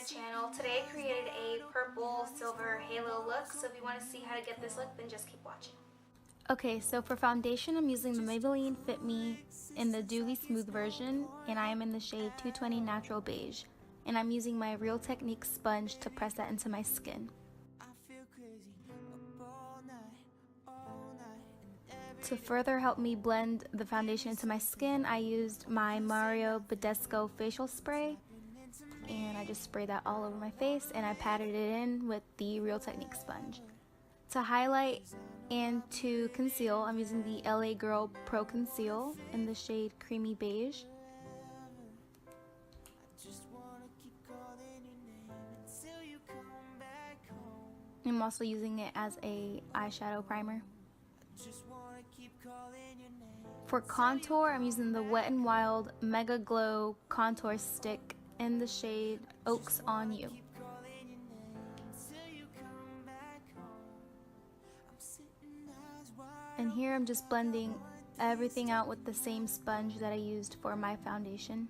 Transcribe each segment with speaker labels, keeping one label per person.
Speaker 1: channel. Today I created a purple silver halo look, so if you want to see how to get this look, then just keep watching. Okay, so for foundation I'm using the Maybelline Fit Me in the Dewy Smooth version, and I am in the shade 220 Natural Beige, and I'm using my Real Techniques sponge to press that into my skin. To further help me blend the foundation into my skin, I used my Mario Badescu facial spray, and I just sprayed that all over my face, and I patted it in with the Real Techniques sponge. To highlight and to conceal, I'm using the LA Girl Pro Conceal in the shade Creamy Beige. I'm also using it as a eyeshadow primer. For contour, I'm using the Wet n Wild Mega Glow Contour Stick in the shade Oaks on You. And here I'm just blending everything out with the same sponge that I used for my foundation.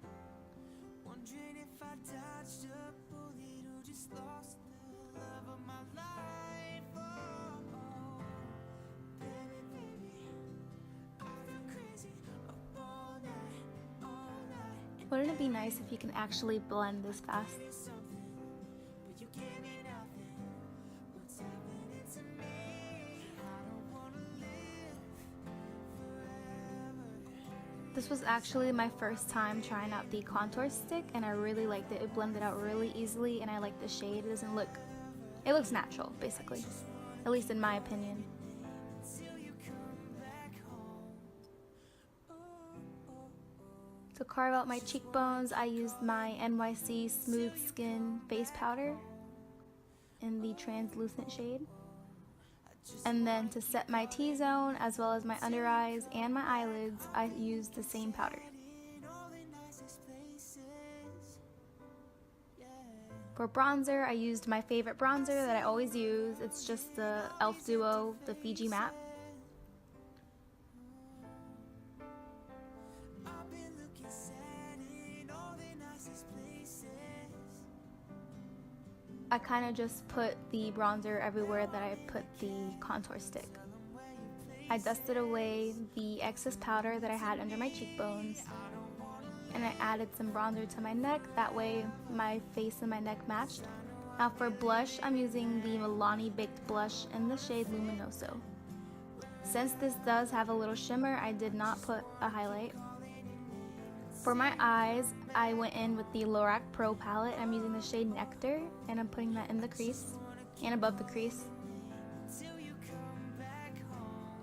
Speaker 1: Wouldn't it be nice if you can actually blend this fast? This was actually my first time trying out the contour stick, and I really liked it. It blended out really easily, and I like the shade. It looks natural, basically, at least in my opinion. To carve out my cheekbones, I used my NYC Smooth Skin Face Powder in the translucent shade. And then to set my T-zone, as well as my under eyes and my eyelids, I used the same powder. For bronzer, I used my favorite bronzer that I always use. It's just the e.l.f. Duo, the Fiji Matte. I kind of just put the bronzer everywhere that I put the contour stick. I dusted away the excess powder that I had under my cheekbones, and I added some bronzer to my neck, that way my face and my neck matched. Now for blush, I'm using the Milani Baked Blush in the shade Luminoso. Since this does have a little shimmer, I did not put a highlight. For my eyes, I went in with the Lorac Pro palette. I'm using the shade Nectar, and I'm putting that in the crease and above the crease.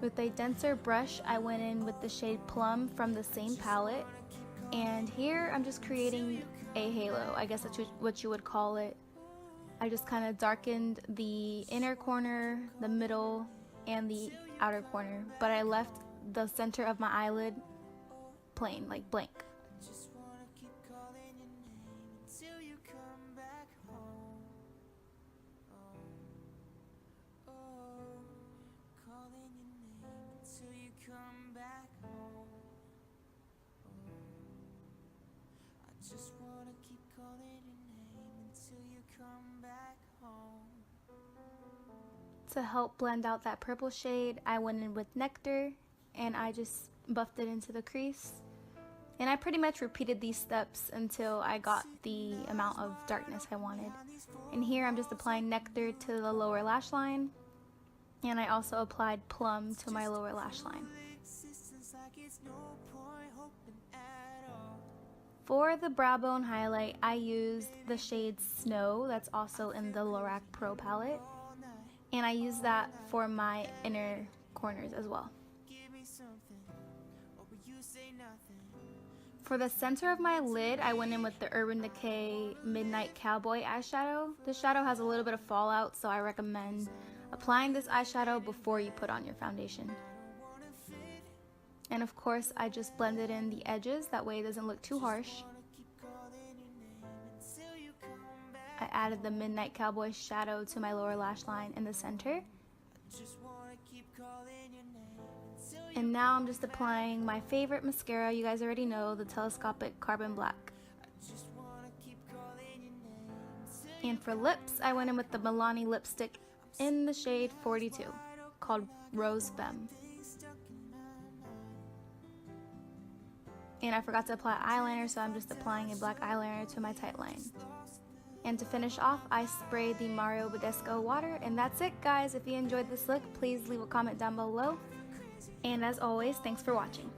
Speaker 1: With a denser brush, I went in with the shade Plum from the same palette, and here I'm just creating a halo. I guess that's what you would call it. I just kind of darkened the inner corner, the middle, and the outer corner, but I left the center of my eyelid plain, like blank. To help blend out that purple shade, I went in with Nectar, and I just buffed it into the crease. And I pretty much repeated these steps until I got the amount of darkness I wanted. And here I'm just applying Nectar to the lower lash line, and I also applied Plum to my lower lash line. For the brow bone highlight, I used the shade Snow, that's also in the Lorac Pro palette, and I used that for my inner corners as well. For the center of my lid, I went in with the Urban Decay Midnight Cowboy eyeshadow. This shadow has a little bit of fallout, so I recommend applying this eyeshadow before you put on your foundation. And of course, I just blended in the edges, that way it doesn't look too harsh. I added the Midnight Cowboy shadow to my lower lash line in the center. And now I'm just applying my favorite mascara. You guys already know, the Telescopic Carbon Black. And for lips, I went in with the Milani lipstick in the shade 42, called Rose Femme. And I forgot to apply eyeliner, so I'm just applying a black eyeliner to my tight line. And to finish off, I sprayed the Mario Badescu water, and that's it, guys. If you enjoyed this look, please leave a comment down below. And as always, thanks for watching.